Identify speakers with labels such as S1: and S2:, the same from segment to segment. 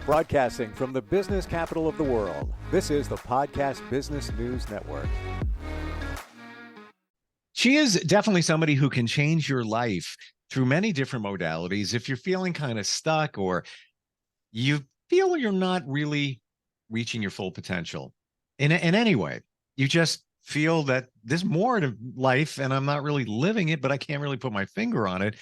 S1: Broadcasting from the business capital of the world, this is the Podcast Business News Network.
S2: She is definitely somebody who can change your life through many different modalities. If you're feeling kind of stuck or you feel you're not really reaching your full potential in any way, you just feel that there's more to life and I'm not really living it, but I can't really put my finger on it.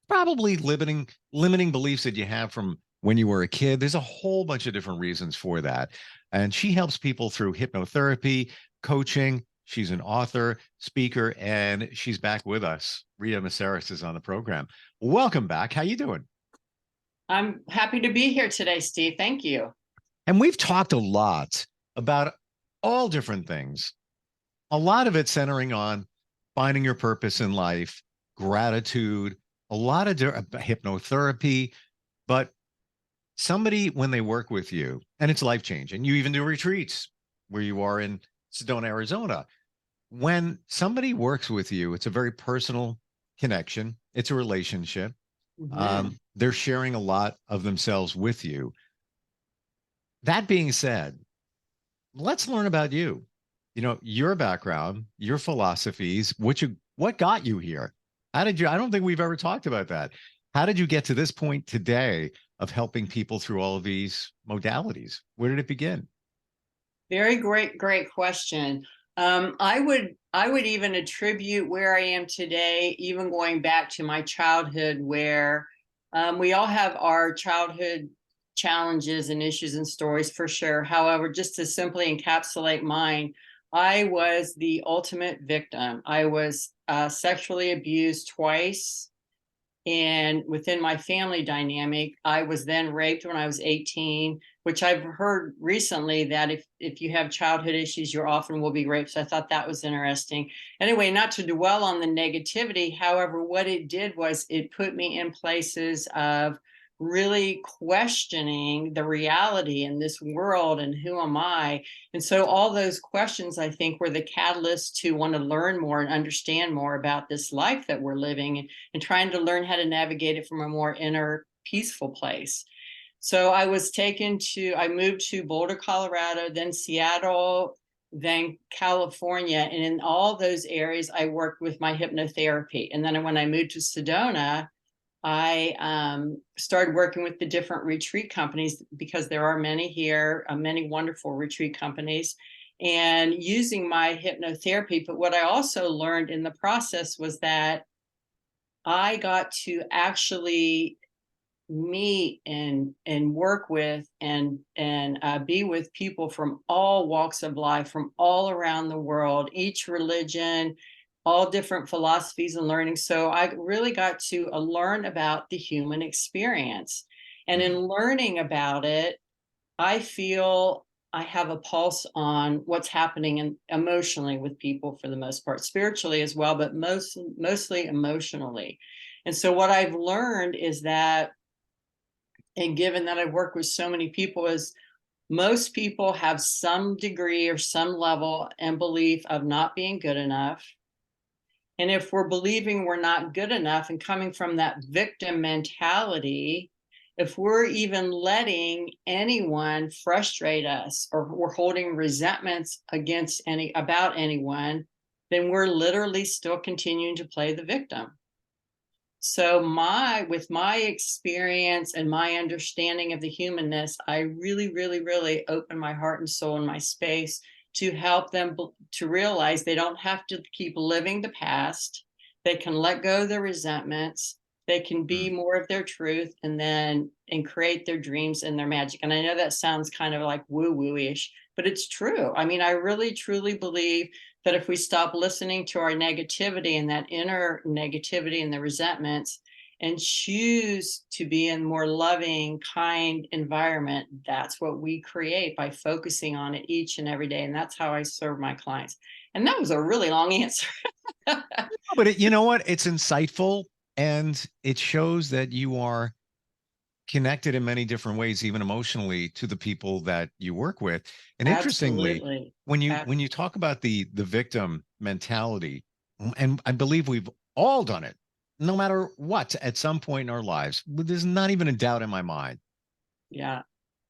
S2: Probably limiting beliefs that you have from when you were a kid. There's a whole bunch of different reasons for that. And she helps people through hypnotherapy, coaching. She's an author, speaker, and she's back with us. Rhea Maceris is on the program. Welcome back. How you doing?
S3: I'm happy to be here today, Steve. Thank you.
S2: And we've talked a lot about all different things. A lot of it centering on finding your purpose in life, gratitude, a lot of hypnotherapy, but somebody, when they work with you, and it's life-changing, you even do retreats where you are in Sedona, Arizona. When somebody works with you, it's a very personal connection. It's a relationship.
S3: Mm-hmm.
S2: They're sharing a lot of themselves with you. That being said, let's learn about you. You know, your background, your philosophies, what got you here? How did you, I don't think we've ever talked about that. How did you get to this point today of helping people through all of these modalities? Where did it begin?
S3: Very great question. I would even attribute where I am today, even going back to my childhood, where we all have our childhood challenges and issues and stories for sure. However, just to simply encapsulate mine, I was the ultimate victim. I was sexually abused twice. And within my family dynamic, I was then raped when I was 18, which I've heard recently that if you have childhood issues, you often will be raped. So I thought that was interesting. Anyway, not to dwell on the negativity. However, what it did was it put me in places of really questioning the reality in this world and who am I? And so all those questions, I think, were the catalyst to want to learn more and understand more about this life that we're living and trying to learn how to navigate it from a more inner peaceful place. So I moved to Boulder, Colorado, then Seattle, then California. And in all those areas, I worked with my hypnotherapy. And then when I moved to Sedona, I started working with the different retreat companies because there are many here, many wonderful retreat companies, and using my hypnotherapy. But what I also learned in the process was that I got to actually meet and work with and be with people from all walks of life, from all around the world, each religion, all different philosophies and learning. So I really got to learn about the human experience. And in learning about it, I feel I have a pulse on what's happening emotionally with people for the most part, spiritually as well, but mostly emotionally. And so what I've learned is that, and given that I've worked with so many people, is most people have some degree or some level and belief of not being good enough. And if we're believing we're not good enough and coming from that victim mentality, if we're even letting anyone frustrate us or we're holding resentments about anyone, then we're literally still continuing to play the victim. So with my experience and my understanding of the humanness, I really, really, really open my heart and soul and my space to help them to realize they don't have to keep living the past. They can let go of the resentments. They can be more of their truth and create their dreams and their magic. And I know that sounds kind of like woo-woo-ish, but it's true. I mean, I really, truly believe that if we stop listening to our negativity and that inner negativity and the resentments and choose to be in more loving, kind environment, that's what we create by focusing on it each and every day. And that's how I serve my clients. And that was a really long answer.
S2: But you know what? It's insightful and it shows that you are connected in many different ways, even emotionally, to the people that you work with. And interestingly, when you talk about the victim mentality, and I believe we've all done it, no matter what, at some point in our lives, there's not even a doubt in my mind.
S3: Yeah.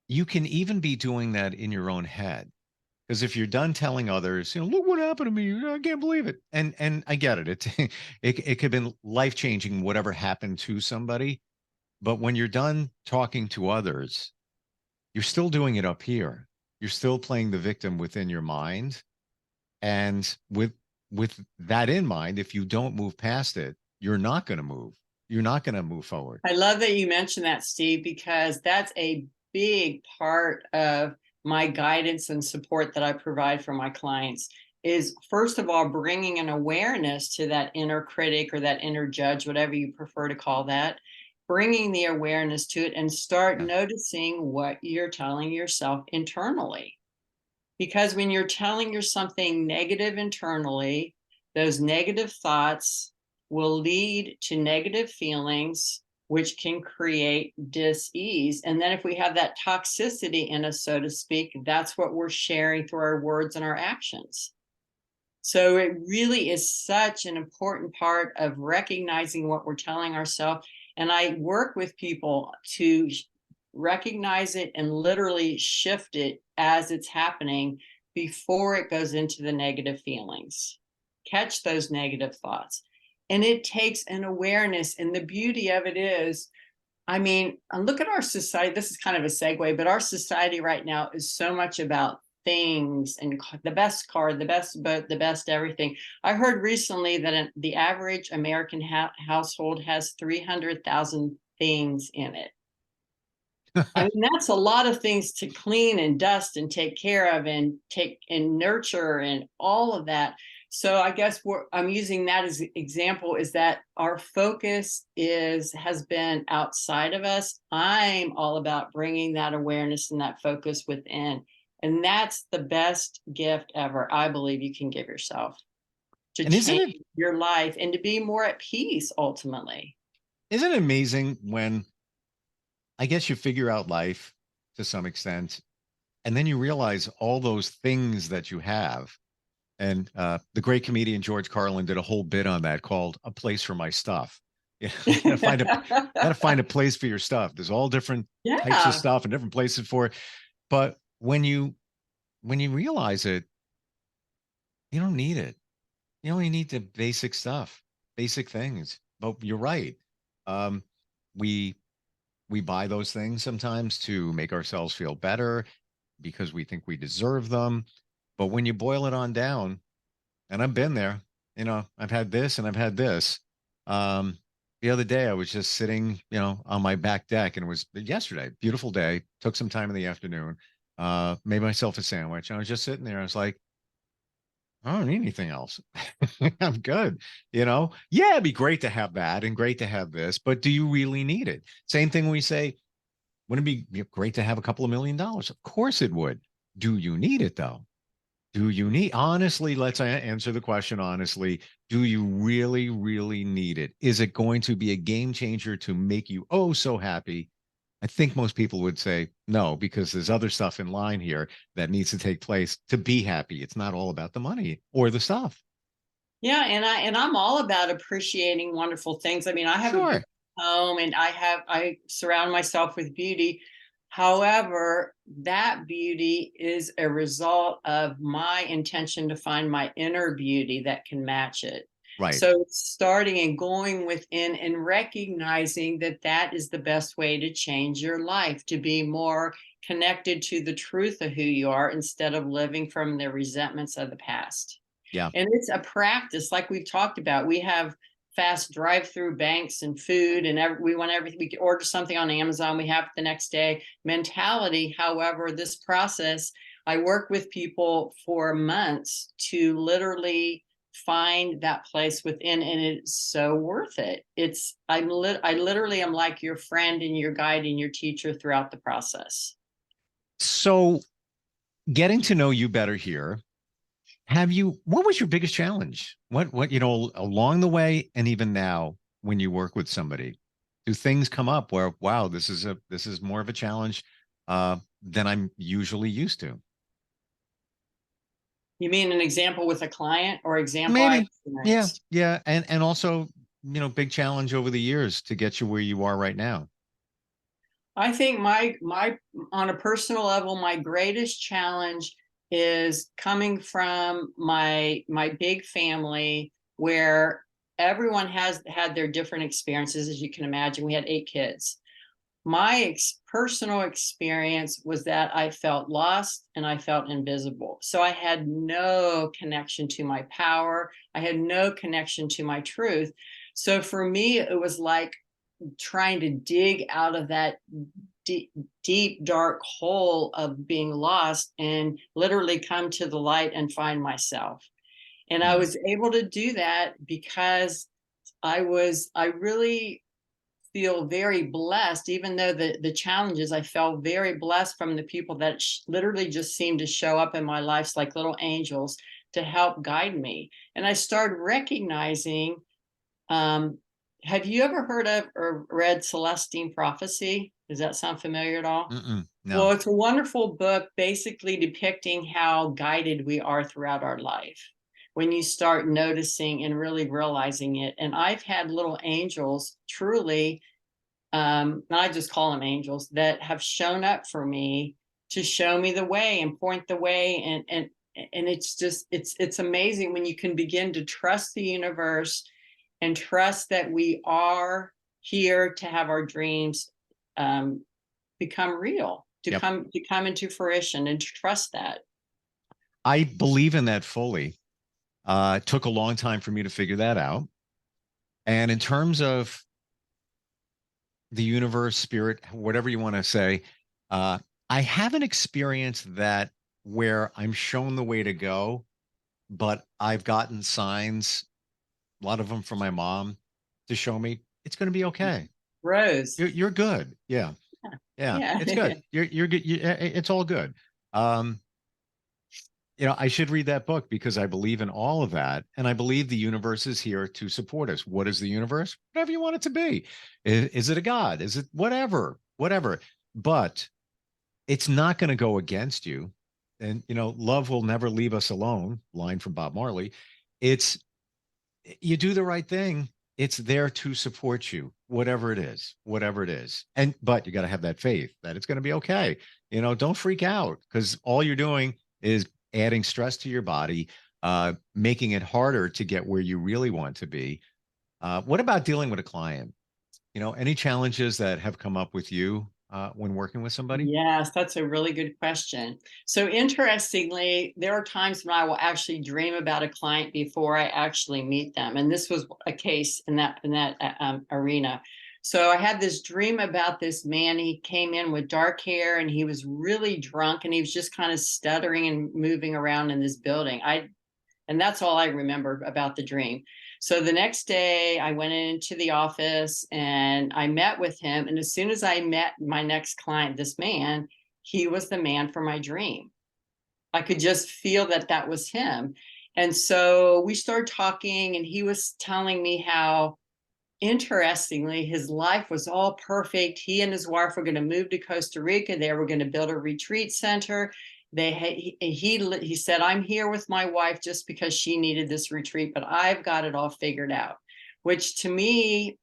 S2: you can even be doing that in your own head. Because if you're done telling others, look what happened to me, I can't believe it. And I get it. It could have been life-changing, whatever happened to somebody. But when you're done talking to others, you're still doing it up here. You're still playing the victim within your mind. And with that in mind, if you don't move past it, you're not going to move. You're not going to move forward.
S3: I love that you mentioned that, Steve, because that's a big part of my guidance and support that I provide for my clients is, first of all, bringing an awareness to that inner critic or that inner judge, whatever you prefer to call that, bringing the awareness to it and start noticing what you're telling yourself internally. Because when you're telling yourself something negative internally, those negative thoughts will lead to negative feelings, which can create dis-ease. And then if we have that toxicity in us, so to speak, that's what we're sharing through our words and our actions. So it really is such an important part of recognizing what we're telling ourselves. And I work with people to recognize it and literally shift it as it's happening before it goes into the negative feelings. Catch those negative thoughts. And it takes an awareness. And the beauty of it is, I mean, look at our society. This is kind of a segue, but our society right now is so much about things and the best car, the best boat, the best everything. I heard recently that the average American household has 300,000 things in it. I mean, that's a lot of things to clean and dust and take care of and take and nurture and all of that. So I guess what I'm using that as an example is that our focus has been outside of us. I'm all about bringing that awareness and that focus within. And that's the best gift ever, I believe, you can give yourself to change your life and to be more at peace ultimately.
S2: Isn't it amazing when I guess you figure out life to some extent, and then you realize all those things that you have. And the great comedian George Carlin did a whole bit on that called "A Place for My Stuff." You gotta find a place for your stuff. There's all different types of stuff and different places for it. But when you realize it, you don't need it. You only need the basic stuff, basic things. But you're right. We buy those things sometimes to make ourselves feel better because we think we deserve them. But when you boil it on down, and I've been there, I've had this and I've had this. The other day I was just sitting, on my back deck, and it was yesterday, beautiful day, took some time in the afternoon, made myself a sandwich. And I was just sitting there. I was like, I don't need anything else. I'm good. Yeah, it'd be great to have that and great to have this, but do you really need it? Same thing when we say, wouldn't it be great to have a couple of $1 million? Of course it would. Do you need it though? Honestly, let's answer the question honestly. Do you really, really need it? Is it going to be a game changer to make you oh so happy? I think most people would say no, because there's other stuff in line here that needs to take place to be happy. It's not all about the money or the stuff.
S3: Yeah, and I'm all about appreciating wonderful things. I mean, I have a beautiful home and I surround myself with beauty. However, that beauty is a result of my intention to find my inner beauty that can match it.
S2: Right.
S3: So starting and going within and recognizing that that is the best way to change your life, to be more connected to the truth of who you are instead of living from the resentments of the past.
S2: Yeah.
S3: And it's a practice, like we've talked about. We have fast drive-through banks and food, and we want everything. We can order something on Amazon, we have it the next day mentality. However, this process, I work with people for months to literally find that place within, and it's so worth it. I literally am like your friend and your guide and your teacher throughout the process.
S2: So getting to know you better here, what was your biggest challenge? What, along the way and even now when you work with somebody, do things come up where, wow, this is more of a challenge than I'm usually used to?
S3: You mean an example with a client or example?
S2: Maybe. Yeah. And also, big challenge over the years to get you where you are right now.
S3: I think my on a personal level, my greatest challenge is coming from my big family where everyone has had their different experiences. As you can imagine, we had 8 kids. My personal experience was that I felt lost and I felt invisible. So I had no connection to my power. I had no connection to my truth. So for me, it was like trying to dig out of that deep, dark hole of being lost and literally come to the light and find myself. And I
S2: Mm.
S3: was able to do that because I really feel very blessed, even though the challenges, I felt very blessed from the people that literally just seemed to show up in my life like little angels to help guide me. And I started recognizing, um, have you ever heard of or read Celestine Prophecy? Does that sound familiar at all?
S2: No.
S3: Well, it's a wonderful book basically depicting how guided we are throughout our life when you start noticing and really realizing it. And I've had little angels, truly, I just call them angels, that have shown up for me to show me the way and point the way. And it's just, it's amazing when you can begin to trust the universe and trust that we are here to have our dreams become real, to
S2: Yep.
S3: come into fruition, and to trust that.
S2: I believe in that fully. It took a long time for me to figure that out. And in terms of the universe, spirit, whatever you want to say, uh, I haven't experienced that where I'm shown the way to go, but I've gotten signs, a lot of them from my mom, to show me it's going to be okay.
S3: Rose.
S2: You're good. Yeah. Yeah.
S3: Yeah.
S2: It's good. You're good. It's all good. Um, I should read that book because I believe in all of that. And I believe the universe is here to support us. What is the universe? Whatever you want it to be. Is it a God? Is it whatever? Whatever. But it's not going to go against you. And, love will never leave us alone. Line from Bob Marley. It's, you do the right thing. It's there to support you, whatever it is, whatever it is. But you got to have that faith that it's going to be okay. Don't freak out because all you're doing is adding stress to your body, making it harder to get where you really want to be. What about dealing with a client? Any challenges that have come up with you when working with somebody?
S3: Yes, that's a really good question. So interestingly, there are times when I will actually dream about a client before I actually meet them, and this was a case in that arena. So I had this dream about this man. He came in with dark hair, and he was really drunk, and he was just kind of stuttering and moving around in this building. And that's all I remember about the dream. So the next day I went into the office and I met with him. And as soon as I met my next client, this man, he was the man for my dream. I could just feel that that was him. And so we started talking, and he was telling me how, interestingly, his life was all perfect. He and his wife were going to move to Costa Rica. They were going to build a retreat center. He said, I'm here with my wife just because she needed this retreat, but I've got it all figured out, which to me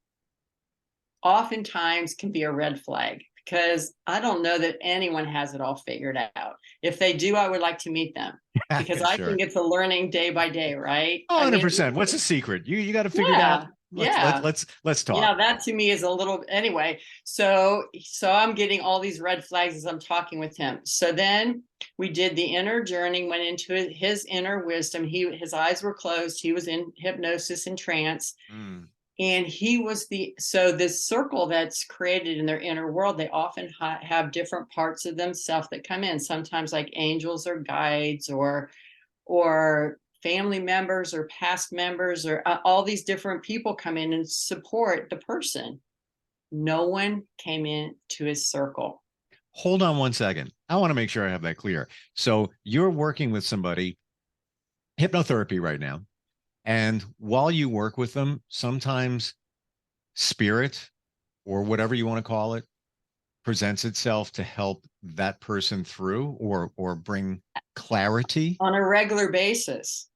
S3: oftentimes can be a red flag, because I don't know that anyone has it all figured out. If they do, I would like to meet them, because I
S2: Sure.
S3: think it's a learning day by day, right?
S2: Oh,
S3: I mean,
S2: 100%. What's the secret? You got to figure it out.
S3: yeah,
S2: Let's
S3: yeah.
S2: let's talk.
S3: Yeah, that to me is a little, anyway. So I'm getting all these red flags as I'm talking with him. So then we did the inner journey, went into his inner wisdom. His eyes were closed. He was in hypnosis and trance.
S2: Mm.
S3: And he was so this circle that's created in their inner world, they often have different parts of themselves that come in, sometimes like angels or guides or family members or past members, or all these different people come in and support the person. No one came in to his circle.
S2: Hold on one second. I want to make sure I have that clear. So you're working with somebody, hypnotherapy right now. And while you work with them, sometimes spirit or whatever you want to call it presents itself to help that person through or bring clarity.
S3: On a regular basis.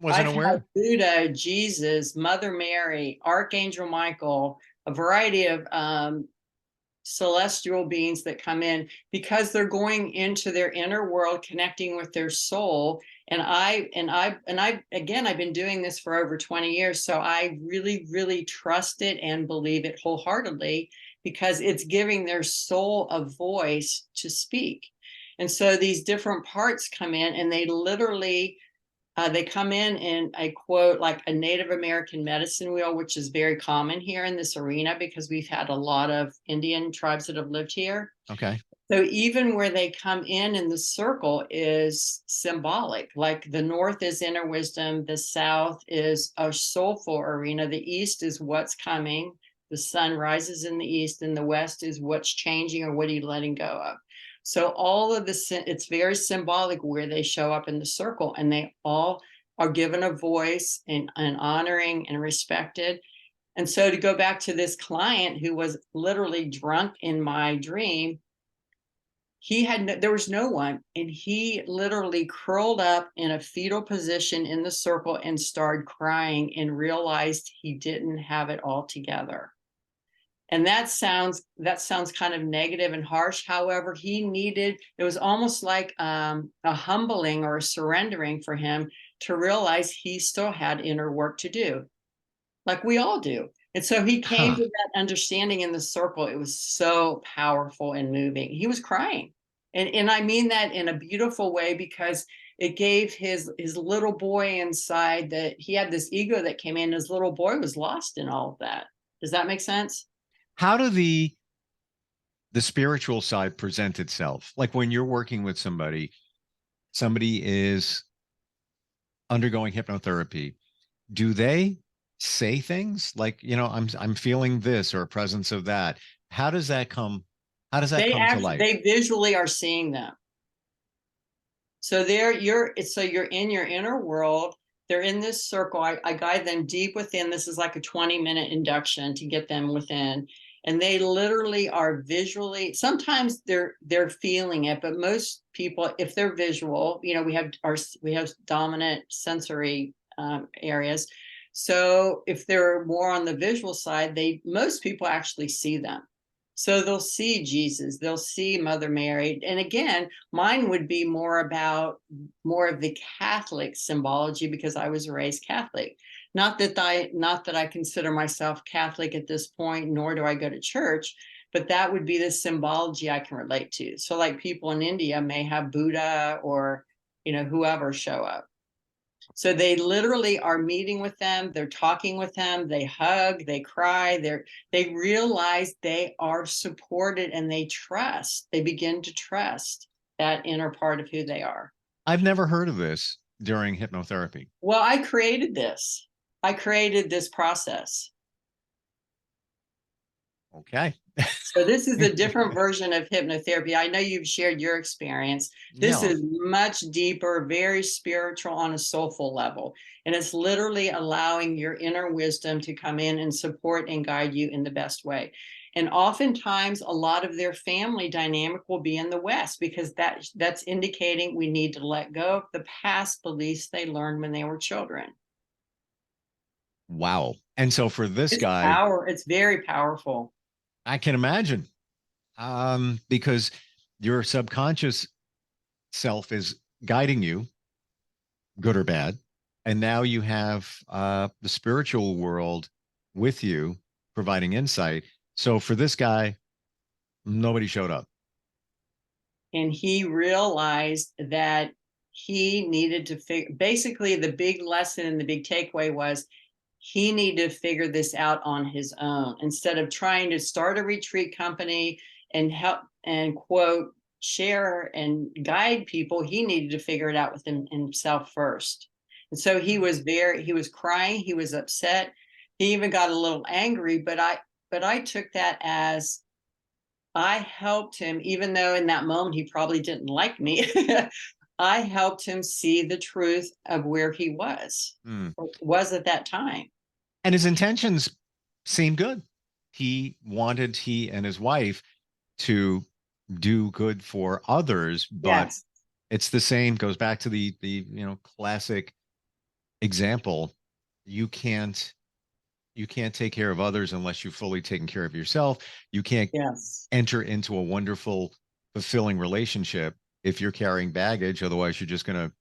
S2: Wasn't
S3: I've
S2: aware.
S3: had Buddha, Jesus, Mother Mary, Archangel Michael, a variety of celestial beings that come in because they're going into their inner world, connecting with their soul. And again, I've been doing this for over 20 years. So I really, really trust it and believe it wholeheartedly because it's giving their soul a voice to speak. And so these different parts come in and they literally they come in I quote, like a Native American medicine wheel, which is very common here in this arena because we've had a lot of Indian tribes that have lived here.
S2: Okay.
S3: So even where they come in the circle is symbolic. Like the north is inner wisdom, the south is a soulful arena, the east is what's coming, the sun rises in the east, and the west is what's changing or what are you letting go of. So all of this, it's very symbolic where they show up in the circle, and they all are given a voice and honoring and respected. And so to go back to this client who was literally drunk in my dream, there was no one, and he literally curled up in a fetal position in the circle and started crying and realized he didn't have it all together. And that sounds kind of negative and harsh. However, it was almost like a humbling or a surrendering for him to realize he still had inner work to do, like we all do. And so he came to that understanding in the circle. It was so powerful and moving. He was crying. And I mean that in a beautiful way because it gave his little boy inside, that he had this ego that came in. His little boy was lost in all of that. Does that make sense?
S2: How do the spiritual side present itself? Like when you're working with somebody is undergoing hypnotherapy, do they say things like, I'm feeling this or a presence of that? How does that come to life?
S3: They visually are seeing them. So you're in your inner world. They're in this circle. I guide them deep within. This is like a 20-minute induction to get them within. And they literally are visually, sometimes they're feeling it, but most people, if they're visual, we have dominant sensory areas. So if they're more on the visual side, most people actually see them. So they'll see Jesus, they'll see Mother Mary. And again, mine would be more of the Catholic symbology because I was raised Catholic. Not that I consider myself Catholic at this point, nor do I go to church, but that would be the symbology I can relate to. So like people in India may have Buddha or, whoever show up. So they literally are meeting with them. They're talking with them. They hug, they cry. They realize they are supported and they begin to trust that inner part of who they are.
S2: I've never heard of this during hypnotherapy.
S3: Well, I created this process.
S2: Okay.
S3: So this is a different version of hypnotherapy. I know you've shared your experience. This is much deeper, very spiritual on a soulful level. And it's literally allowing your inner wisdom to come in and support and guide you in the best way. And oftentimes a lot of their family dynamic will be in the West because that's indicating we need to let go of the past beliefs they learned when they were children.
S2: Wow. And so for this guy,
S3: it's very powerful.
S2: I can imagine, because your subconscious self is guiding you, good or bad. And now you have the spiritual world with you, providing insight. So for this guy, nobody showed up.
S3: And he realized that he needed to basically the big lesson and the big takeaway was he needed to figure this out on his own instead of trying to start a retreat company and help and quote, share and guide people. He needed to figure it out within himself first. And so he was crying. He was upset. He even got a little angry, but I took that as I helped him, even though in that moment he probably didn't like me. I helped him see the truth of where he was at that time.
S2: And his intentions seemed good. He and his wife to do good for others, but it's the same, goes back to the classic example. You can't You can't take care of others unless you've fully taken care of yourself. You can't
S3: Yes.
S2: enter into a wonderful, fulfilling relationship if you're carrying baggage. Otherwise, you're just going to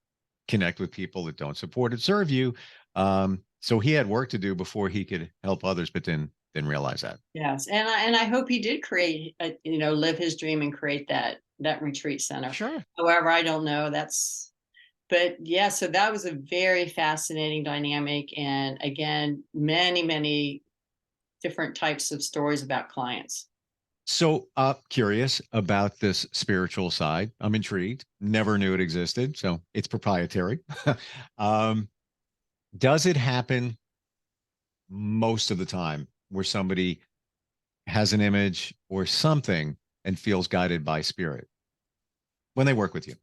S2: connect with people that don't support and serve you. So he had work to do before he could help others, but didn't realize that.
S3: Yes. And I hope he did create live his dream and create that retreat center.
S2: Sure.
S3: However, I don't know. But yeah, so that was a very fascinating dynamic. And again, many, many different types of stories about clients.
S2: So, curious about this spiritual side. I'm intrigued. Never knew it existed. So it's proprietary. um, does it happen most of the time where somebody has an image or something and feels guided by spirit when they work with you?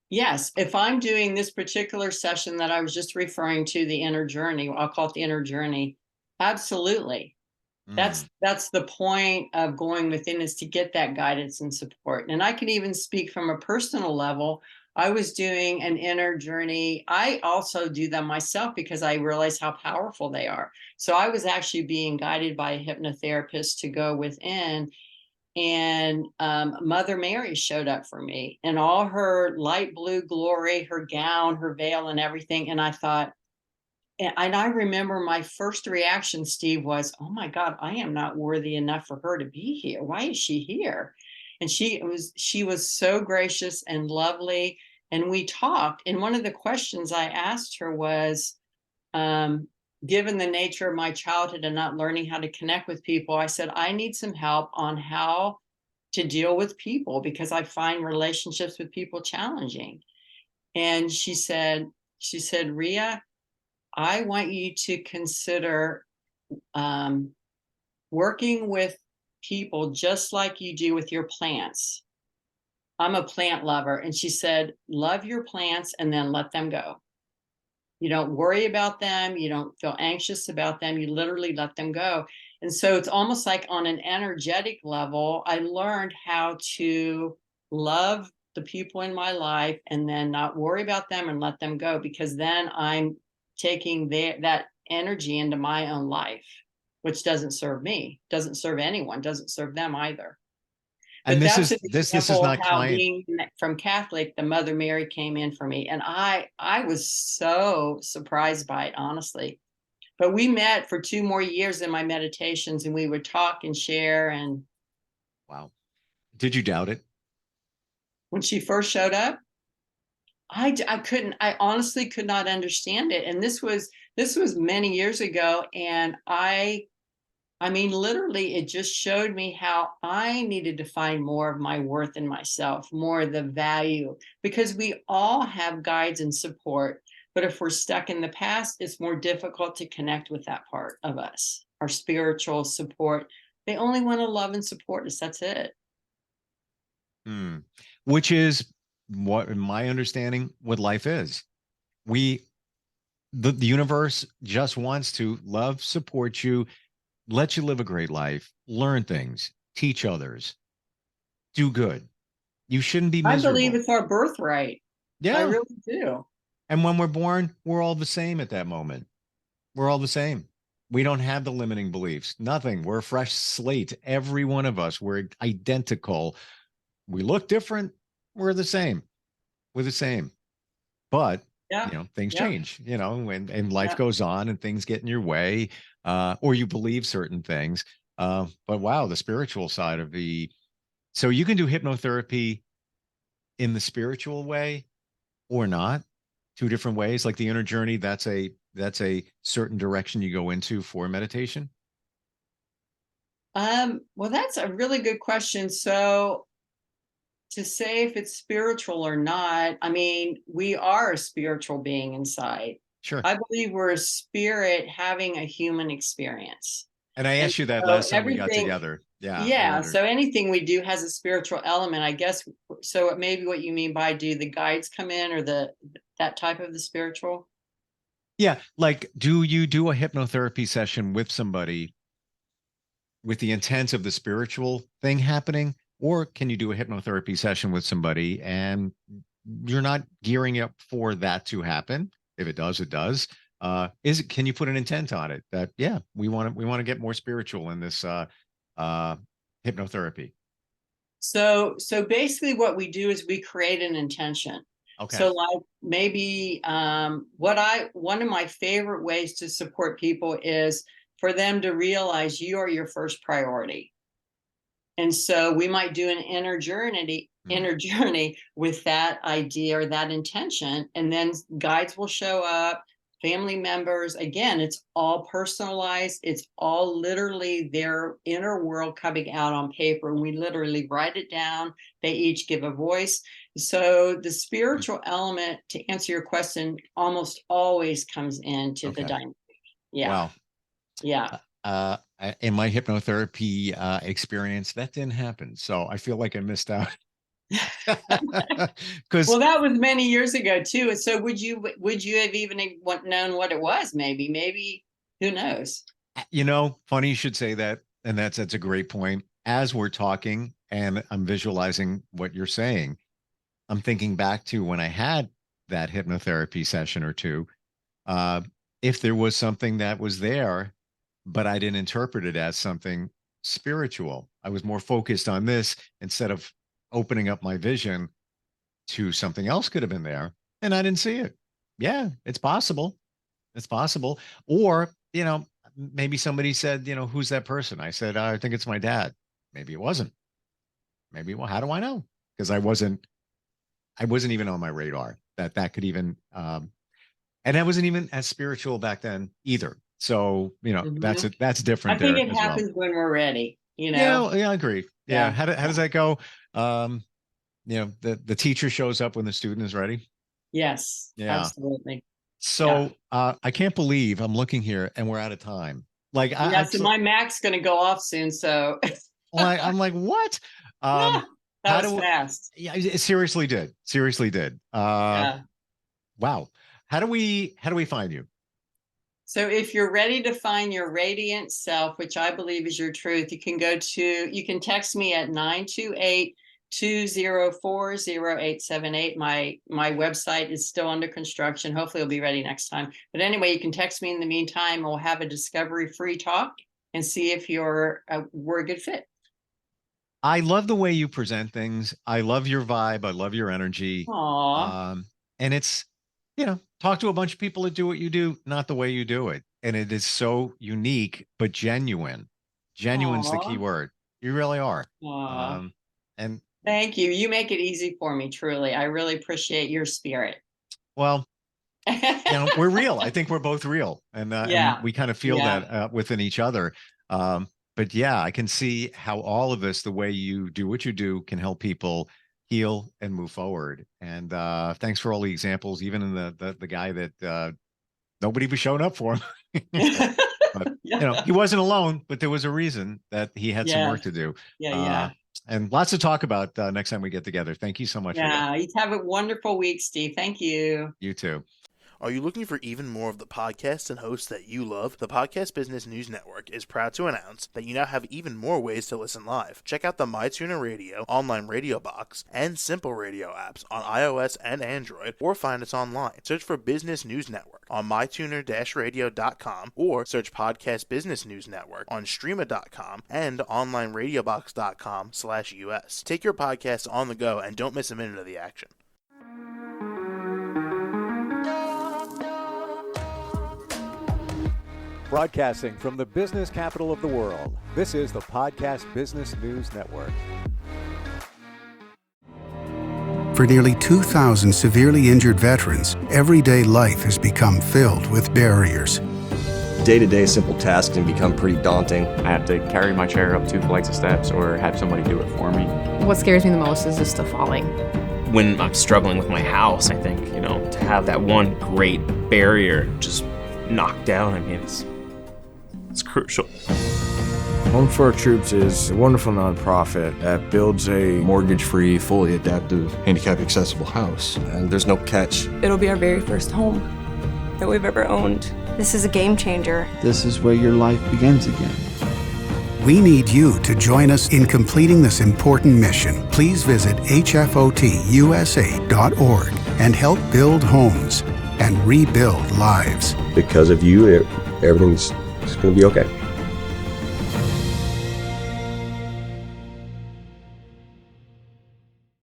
S3: Yes, if I'm doing this particular session that I was just referring to, the inner journey, I'll call it the inner journey. Absolutely.
S2: Mm.
S3: That's the point of going within, is to get that guidance and support. And I can even speak from a personal level. I was doing an inner journey. I also do them myself because I realize how powerful they are. So I was actually being guided by a hypnotherapist to go within, and Mother Mary showed up for me in all her light blue glory, her gown, her veil, and everything. And I thought, and I remember my first reaction, Steve, was, "Oh my God, I am not worthy enough for her to be here. Why is she here?" And she was so gracious and lovely. And we talked. And one of the questions I asked her was, um, given the nature of my childhood and not learning how to connect with people, I said, I need some help on how to deal with people because I find relationships with people challenging. And she said, Rhea, I want you to consider um, working with people just like you do with your plants. I'm a plant lover. And she said, love your plants and then let them go. You don't worry about them. You don't feel anxious about them. You literally let them go. And so it's almost like on an energetic level, I learned how to love the people in my life and then not worry about them and let them go, because then I'm taking that energy into my own life, which doesn't serve me, doesn't serve anyone, doesn't serve them either.
S2: And
S3: But
S2: this
S3: that's
S2: is
S3: an
S2: this is
S3: example of
S2: not
S3: how,
S2: client.
S3: being from Catholic, the Mother Mary came in for me. And I was so surprised by it, honestly. But we met for 2 more years in my meditations, and we would talk and share. And
S2: Wow. Did you doubt it?
S3: when she first showed up, I honestly could not understand it. And this was many years ago. And I mean, literally, it just showed me how I needed to find more of my worth in myself, more of the value, because we all have guides and support. But if we're stuck in the past, it's more difficult to connect with that part of us, our spiritual support. They only want to love and support us. That's it.
S2: Hmm. Which is what, in my understanding, what life is. We, the universe just wants to love, support you, let you live a great life, learn things, teach others, do good. You shouldn't be
S3: I believe
S2: miserable.
S3: it's our birthright. I
S2: Yeah.
S3: really do.
S2: And when we're born, we're all the same at that moment. We're all the same. We don't have the limiting beliefs, nothing. We're a fresh slate. Every one of us, we're identical. We look different. We're the same. We're the same. But,
S3: Yeah.
S2: things
S3: Yeah.
S2: change, and life
S3: Yeah.
S2: goes on and things get in your way, or you believe certain things. But wow, the spiritual side of so you can do hypnotherapy in the spiritual way or not. Two different ways, like the inner journey, that's a certain direction you go into for meditation.
S3: Well, that's a really good question. So to say if it's spiritual or not, I mean, we are a spiritual being inside.
S2: Sure.
S3: I believe we're a spirit having a human experience.
S2: And I
S3: And
S2: asked you that
S3: so
S2: last time we got
S3: everything,
S2: together. Yeah, I
S3: yeah,
S2: wondered.
S3: so anything we do has a spiritual element, I guess. So it may be what you mean by, do the guides come in, or that type of the spiritual?
S2: Yeah, like, do you do a hypnotherapy session with somebody with the intent of the spiritual thing happening? Or can you do a hypnotherapy session with somebody and you're not gearing up for that to happen? If it does, it does. Can you put an intent on it that, yeah, we want to get more spiritual in this hypnotherapy?
S3: So basically what we do is we create an intention.
S2: Okay.
S3: So like maybe one of my favorite ways to support people is for them to realize you are your first priority. And so we might do an inner journey with that idea or that intention, and then guides will show up, family members. Again, it's all personalized. It's all literally their inner world coming out on paper. And we literally write it down. They each give a voice. So the spiritual element, to answer your question, almost always comes into the dynamic. Yeah.
S2: Wow.
S3: Yeah.
S2: In my hypnotherapy experience, that didn't happen. So I feel like I missed out.
S3: Well, that was many years ago too. So would you have even known what it was? Maybe who knows?
S2: Funny you should say that. And that's a great point. As we're talking and I'm visualizing what you're saying, I'm thinking back to when I had that hypnotherapy session or two. If there was something that was there, but I didn't interpret it as something spiritual, I was more focused on this instead of opening up my vision to something else could have been there, and I didn't see it. Yeah, it's possible. It's possible. Or, maybe somebody said, who's that person? I said, I think it's my dad. Maybe it wasn't. Maybe, well, how do I know? Because I wasn't even on my radar that could even, and I wasn't even as spiritual back then either. So, that's different.
S3: I think it happens when we're ready,
S2: Yeah, I agree. Yeah. How does that go? The teacher shows up when the student is ready.
S3: Yes. Yeah. Absolutely.
S2: So I can't believe I'm looking here and we're out of time. Like,
S3: so my Mac's going to go off soon. So
S2: I'm like, what?
S3: That was fast.
S2: Yeah, it seriously did. Wow. How do we find you?
S3: So if you're ready to find your radiant self, which I believe is your truth, you can text me at 928-204-0878. My website is still under construction. Hopefully it'll be ready next time. But anyway, you can text me in the meantime. We'll have a discovery-free talk and see if we're a good fit.
S2: I love the way you present things. I love your vibe. I love your energy.
S3: Aww.
S2: And it's, talk to a bunch of people that do what you do, not the way you do it. And it is so unique, but genuine. Genuine's the key word. You really are. And
S3: thank you. You make it easy for me, truly. I really appreciate your spirit.
S2: Well, we're real. I think we're both real. And we kind of feel that within each other. But yeah, I can see how all of us, the way you do what you do, can help people heal and move forward. And thanks for all the examples, even in the guy that nobody was showing up for him. But he wasn't alone, but there was a reason that he had some work to do. And lots to talk about next time we get together. Thank you so much.
S3: Yeah, you have a wonderful week, Steve. Thank you.
S2: You too.
S4: Are you looking for even more of the podcasts and hosts that you love? The Podcast Business News Network is proud to announce that you now have even more ways to listen live. Check out the MyTuner Radio, online radio box, and Simple Radio apps on iOS and Android, or find us online. Search for Business News Network on mytuner-radio.com, or search Podcast Business News Network on streama.com and onlineradiobox.com/US. Take your podcast on the go and don't miss a minute of the action.
S1: Broadcasting from the business capital of the world, this is the Podcast Business News Network.
S5: For nearly 2,000 severely injured veterans, everyday life has become filled with barriers.
S6: Day-to-day simple tasks can become pretty daunting.
S7: I have to carry my chair up 2 flights of steps or have somebody do it for me.
S8: What scares me the most is just the falling.
S9: When I'm struggling with my house, I think, to have that one great barrier just knocked down, it's crucial.
S10: Home for Our Troops is a wonderful nonprofit that builds a
S11: mortgage-free, fully adaptive, handicap-accessible house.
S6: And there's no catch.
S12: It'll be our very first home that we've ever owned.
S13: This is a game changer.
S14: This is where your life begins again.
S5: We need you to join us in completing this important mission. Please visit hfotusa.org and help build homes. and rebuild lives.
S6: Because of you, everything's just going to be okay.